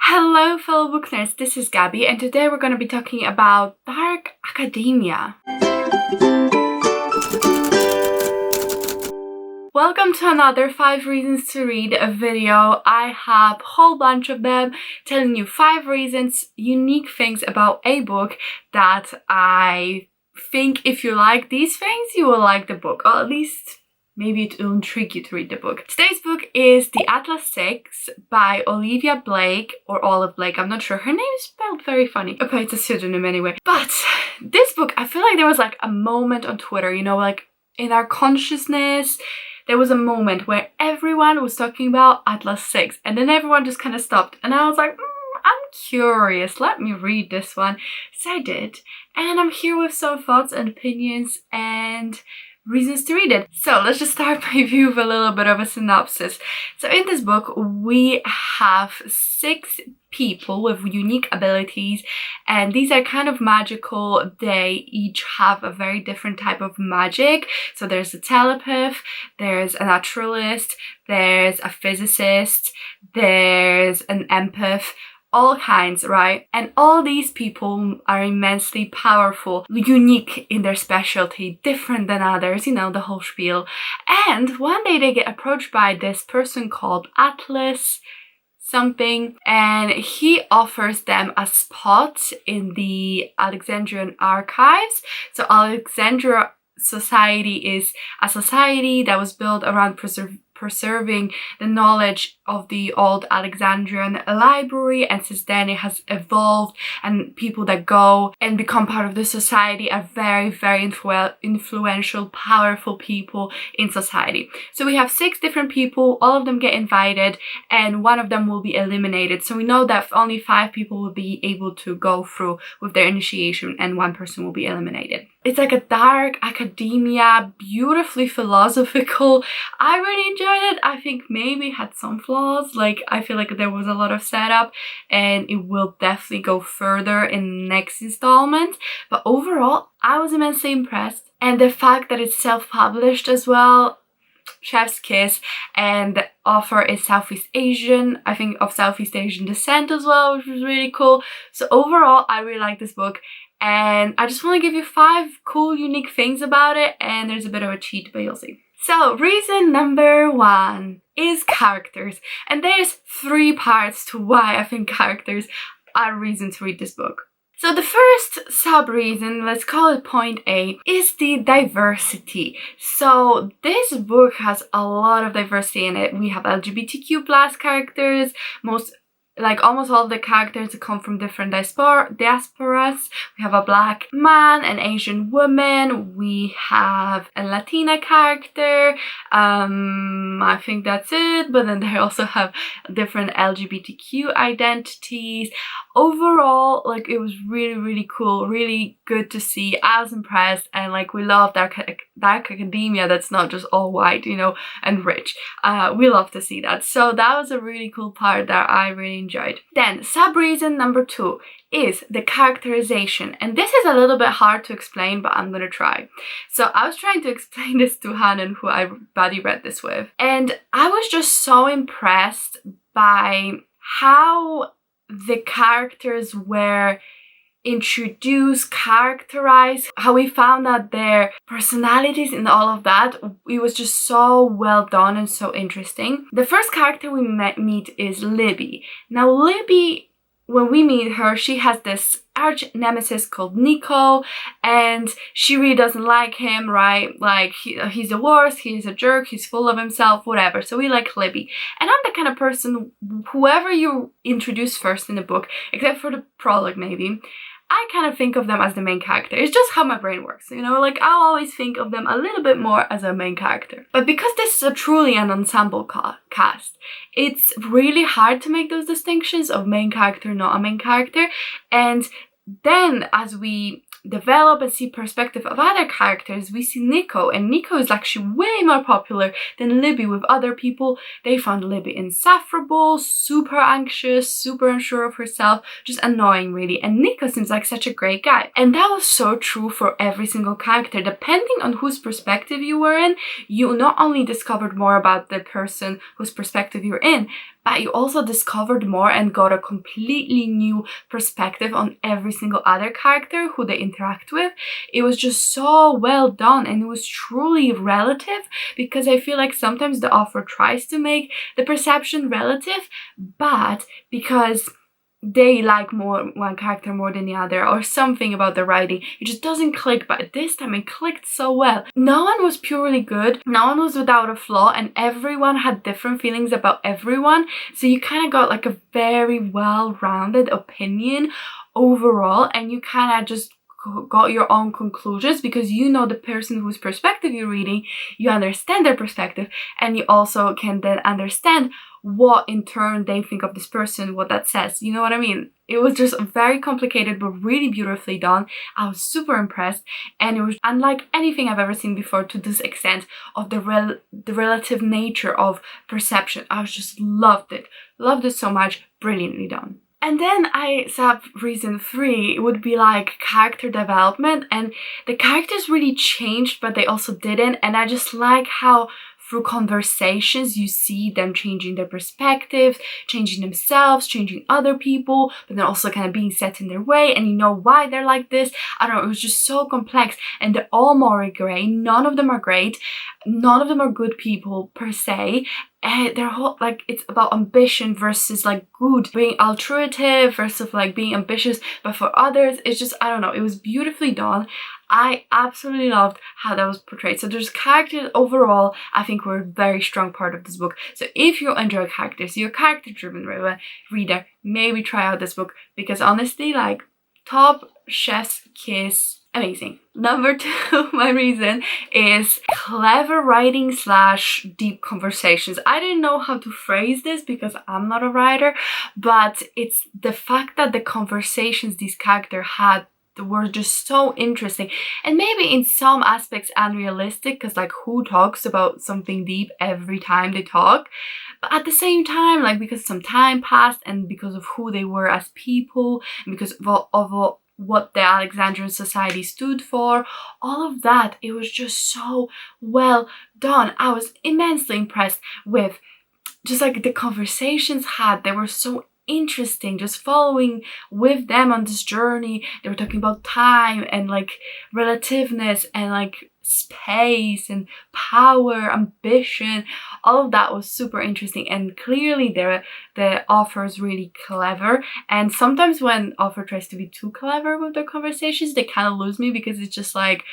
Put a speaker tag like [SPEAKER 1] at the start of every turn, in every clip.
[SPEAKER 1] Hello fellow book nerds, this is Gabby and today we're going to be talking about dark academia. Welcome to another 5 reasons to read a video. I have a whole bunch of them telling you 5 reasons, unique things about a book that I think if you like these things, you will like the book, or at least maybe it will intrigue you to read the book. Today's book is The Atlas 6 by Olivie Blake, or Olive Blake, I'm not sure. Her name is spelled very funny. Okay, it's a pseudonym anyway. But this book, I feel like there was like a moment on Twitter, you know, like in our consciousness, there was a moment where everyone was talking about Atlas 6 and then everyone just kind of stopped and I was like, I'm curious, let me read this one. So I did, and I'm here with some thoughts and opinions and reasons to read it. So let's just start my review with a little bit of a synopsis. So in this book we have 6 people with unique abilities, and these are kind of magical. They each have a very different type of magic. So there's a telepath, there's a naturalist, there's a physicist, there's an empath, all kinds, right? And all these people are immensely powerful, unique in their specialty, different than others, you know, the whole spiel. And one day they get approached by this person called Atlas something, and he offers them a spot in the Alexandrian archives. So Alexandria society is a society that was built around preserving the knowledge of the old Alexandrian library, and since then it has evolved, and people that go and become part of the society are very, very influential, powerful people in society. So we have 6 different people, all of them get invited, and one of them will be eliminated. So we know that only 5 people will be able to go through with their initiation and one person will be eliminated. It's like a dark academia, beautifully philosophical. I really enjoyed it. I think maybe it had some flaws. Like, I feel like there was a lot of setup and it will definitely go further in the next installment. But overall, I was immensely impressed. And the fact that it's self-published as well, chef's kiss, and the author is Southeast Asian, I think of Southeast Asian descent as well, which was really cool. So overall, I really like this book. And I just want to give you 5 cool, unique things about it, and there's a bit of a cheat, but you'll see. So, reason number 1 is characters. And there's 3 parts to why I think characters are a reason to read this book. So the first sub-reason, let's call it point A, is the diversity. So this book has a lot of diversity in it. We have LGBTQ+ characters, almost all of the characters come from different diasporas. We have a black man, an Asian woman, we have a Latina character, I think that's it, but then they also have different LGBTQ identities. Overall, like, it was really, really cool, really good to see. I was impressed, and like, we love dark academia that's not just all white, you know, and rich. We love to see that. So that was a really cool part that I really enjoyed. Then sub-reason number 2 is the characterization, and this is a little bit hard to explain, but I'm gonna try. So I was trying to explain this to Hanan, who I buddy read this with, and I was just so impressed by how the characters were introduced, characterized, how we found out their personalities and all of that. It was just so well done and so interesting. The first character we meet is Libby. Now Libby, when we meet her, she has this arch nemesis called Nico, and she really doesn't like him, right? Like, he's the worst, he's a jerk, he's full of himself, whatever. So we like Libby. And I'm the kind of person, whoever you introduce first in the book, except for the prologue maybe, I kind of think of them as the main character. It's just how my brain works, you know? Like, I'll always think of them a little bit more as a main character. But because this is truly an ensemble cast, it's really hard to make those distinctions of main character, not a main character. And then as we develop and see perspective of other characters, we see Nico, and Nico is actually way more popular than Libby with other people. They found Libby insufferable, super anxious, super unsure of herself, just annoying really, and Nico seems like such a great guy. And that was so true for every single character. Depending on whose perspective you were in, you not only discovered more about the person whose perspective you're in, but you also discovered more and got a completely new perspective on every single other character who they interact with. It was just so well done, and it was truly relative, because I feel like sometimes the author tries to make the perception relative, but because they like one character more than the other, or something about the writing, it just doesn't click. But this time it clicked so well. No one was purely good, no one was without a flaw, and everyone had different feelings about everyone, so you kind of got like a very well-rounded opinion overall, and you kind of just got your own conclusions, because you know the person whose perspective you're reading, you understand their perspective, and you also can then understand what in turn they think of this person, what that says. You know what I mean? It was just very complicated but really beautifully done. I was super impressed, and it was unlike anything I've ever seen before to this extent of the relative nature of perception. I just loved it so much. Brilliantly done. And then I said reason 3 would be like character development, and the characters really changed, but they also didn't, and I just like how through conversations you see them changing their perspectives, changing themselves, changing other people, but then also kind of being set in their way, and you know why they're like this. I don't know, it was just so complex, and they're all morally grey. None of them are great, none of them are good people per se. They're whole, like, it's about ambition versus like good, being altruitive versus like being ambitious but for others. It's just, I don't know, it was beautifully done. I absolutely loved how that was portrayed. So there's characters overall, I think, were a very strong part of this book. So if you enjoy characters, you're a character-driven reader, maybe try out this book, because honestly, like, top chef's kiss, amazing. Number 2, my reason is clever writing / deep conversations. I didn't know how to phrase this because I'm not a writer, but it's the fact that the conversations these characters had were just so interesting, and maybe in some aspects unrealistic, because like, who talks about something deep every time they talk? But at the same time, like, because some time passed, and because of who they were as people, and because of what the Alexandrian society stood for, all of that, it was just so well done. I was immensely impressed with just like the conversations had. They were so interesting, just following with them on this journey. They were talking about time and like relativeness and like space and power, ambition. All of that was super interesting, and clearly the author is really clever. And sometimes when author tries to be too clever with their conversations, they kind of lose me, because it's just like,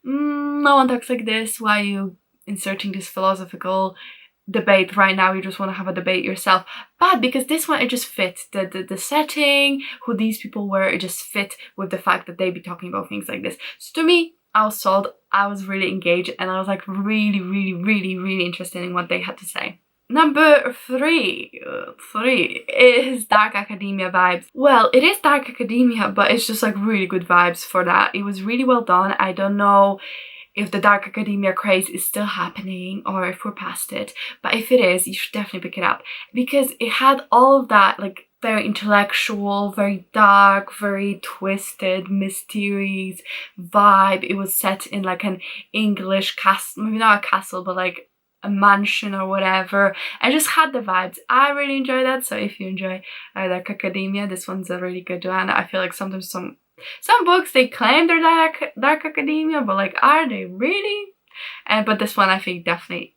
[SPEAKER 1] no one talks like this. Why are you inserting this philosophical debate right now? You just want to have a debate yourself. But because this one, it just fit the setting, who these people were, it just fit with the fact that they'd be talking about things like this. So to me, I was sold. I was really engaged, and I was like really interested in what they had to say. Number 3 is dark academia vibes. Well, it is dark academia, but it's just like really good vibes for that. It was really well done. I don't know if the dark academia craze is still happening or if we're past it, but if it is, you should definitely pick it up, because it had all of that like very intellectual, very dark, very twisted, mysterious vibe. It was set in like an English castle, maybe not a castle, but like a mansion or whatever. I just had the vibes. I really enjoy that. So if you enjoy dark academia, this one's a really good one. I feel like sometimes some books, they claim they're dark academia, but like, are they really? But this one, I think definitely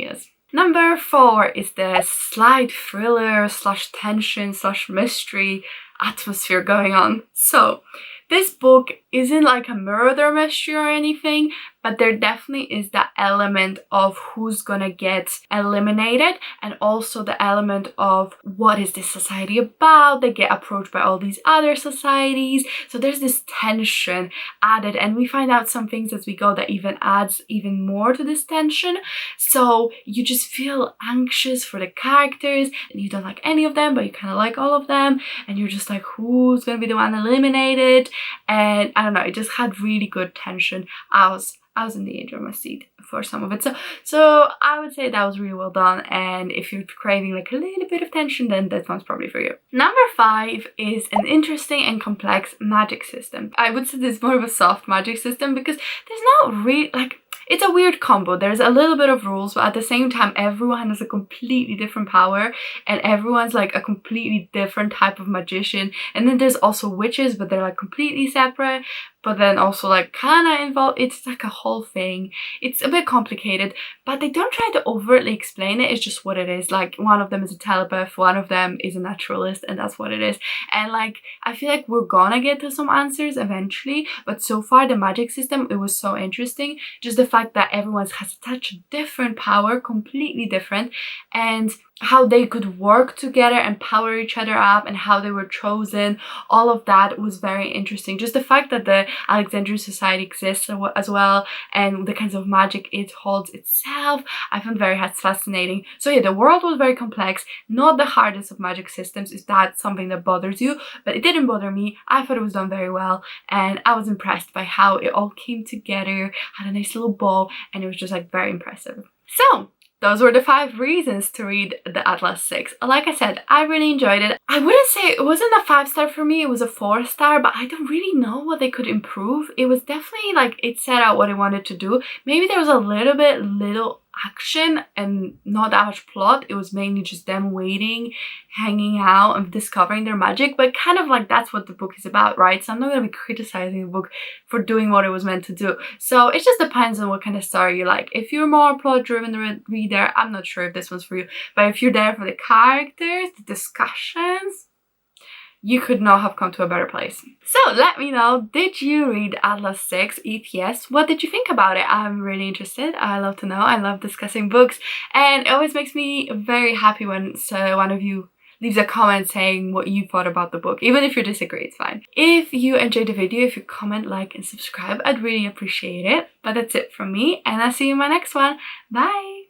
[SPEAKER 1] is. Number 4 is the slight thriller / tension / mystery atmosphere going on. So this book isn't like a murder mystery or anything, but there definitely is that element of who's gonna get eliminated, and also the element of what is this society about. They get approached by all these other societies, so there's this tension added, and we find out some things as we go that even adds even more to this tension. So you just feel anxious for the characters, and you don't like any of them, but you kind of like all of them, and you're just like, who's gonna be the one eliminated? And I don't know, it just had really good tension. I was in the edge of my seat for some of it. So I would say that was really well done, and if you're craving like a little bit of tension, then that one's probably for you. Number 5 is an interesting and complex magic system. I would say this is more of a soft magic system, because there's not really like, it's a weird combo. There's a little bit of rules, but at the same time everyone has a completely different power and everyone's like a completely different type of magician. And then there's also witches, but they're like completely separate, but then also like kind of involved. It's like a whole thing. It's a bit complicated, but they don't try to overtly explain it. It's just what it is. Like one of them is a telepath, one of them is a naturalist, and that's what it is. And like I feel like we're gonna get to some answers eventually, but so far the magic system, it was so interesting. Just the fact that everyone has such a different power, completely different, and how they could work together and power each other up and how they were chosen. All of that was very interesting. Just the fact that the Alexandrian Society exists as well, and the kinds of magic it holds itself, I found very fascinating. So yeah, the world was very complex, not the hardest of magic systems if that's something that bothers you, but it didn't bother me. I thought it was done very well, and I was impressed by how it all came together, had a nice little bow, and it was just like very impressive. So those were the 5 reasons to read the Atlas 6. Like I said, I really enjoyed it. I wouldn't say it wasn't a 5-star for me, it was a 4-star, but I don't really know what they could improve. It was definitely like it set out what it wanted to do. Maybe there was a little action and not that much plot. It was mainly just them waiting, hanging out, and discovering their magic, but kind of like that's what the book is about, right? So I'm not going to be criticizing the book for doing what it was meant to do. So it just depends on what kind of story you like. If you're more plot-driven reader, I'm not sure if this one's for you, but if you're there for the characters, the discussions, you could not have come to a better place. So let me know, did you read Atlas 6? If yes, what did you think about it? I'm really interested. I love to know. I love discussing books, and it always makes me very happy when one of you leaves a comment saying what you thought about the book. Even if you disagree, it's fine. If you enjoyed the video, if you comment, like, and subscribe, I'd really appreciate it. But that's it from me, and I'll see you in my next one. Bye!